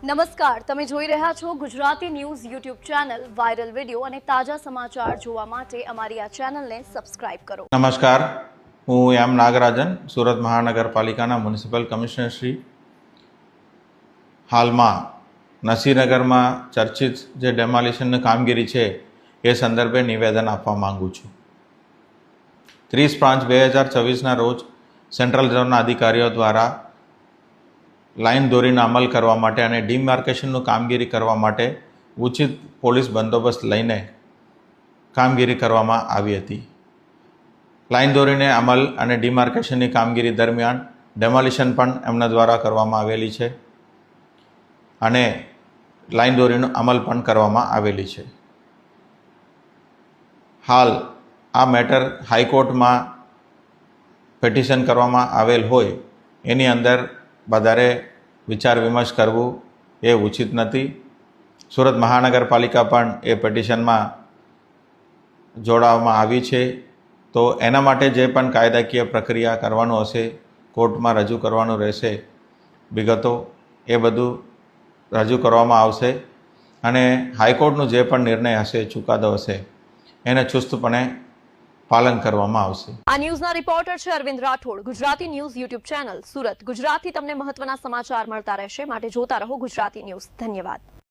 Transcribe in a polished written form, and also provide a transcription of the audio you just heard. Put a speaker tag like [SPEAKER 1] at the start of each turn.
[SPEAKER 1] નમસ્કાર, તમે જોઈ રહ્યા છો Gujarati news YouTube channel. Viral video અને તાજા સમાચાર જોવા માટે અમારી આ ચેનલને સબસ્ક્રાઇબ કરો.
[SPEAKER 2] નમસ્કાર, હું એમ નાગરાજન, સુરત મહાનગરપાલિકાના મ્યુનિસિપલ કમિશનર શ્રી. હાલમાં નસીનગરમાં ચર્ચિત જે ડેમોલિશનની કામગીરી છે એ સંદર્ભે નિવેદન આપવા માંગુ છું. 30/5/2024ના રોજ સેન્ટ્રલ ઝોનના અધિકારીઓ દ્વારા લાઇન દોરીનો અમલ કરવા માટે અને ડિમાર્કેશનનું કામગીરી કરવા માટે ઉચિત પોલીસ બંદોબસ્ત લઈને કામગીરી કરવામાં આવી હતી. લાઇન દોરીને અમલ અને ડિમાર્કેશનની કામગીરી દરમિયાન ડેમોલિશન પણ એમના દ્વારા કરવામાં આવેલી છે અને લાઇન દોરીનો અમલ પણ કરવામાં આવેલી છે. હાલ આ મેટર હાઈકોર્ટમાં પિટિશન કરવામાં આવેલ હોય એની અંદર વધારે વિચાર વિમર્શ કરવું એ ઉચિત નથી. સુરત મહાનગરપાલિકા પણ એ પિટિશનમાં જોડાવવામાં આવી છે, તો એના માટે જે પણ કાયદાકીય પ્રક્રિયા કરવાનું હશે, કોર્ટમાં રજૂ કરવાનું રહેશે વિગતો, એ બધું રજૂ કરવામાં આવશે અને હાઈકોર્ટનું જે પણ નિર્ણય હશે, ચુકાદો હશે, એને ચુસ્તપણે પાલન કરવામાં આવશે.
[SPEAKER 1] આ ન્યૂઝના રિપોર્ટર છે Arvind Rathod. Gujarati news YouTube channel Surat. ગુજરાતથી તમને મહત્વના સમાચાર મળતા રહેશે, માટે જોતા રહો ગુજરાતી ન્યૂઝ. ધન્યવાદ.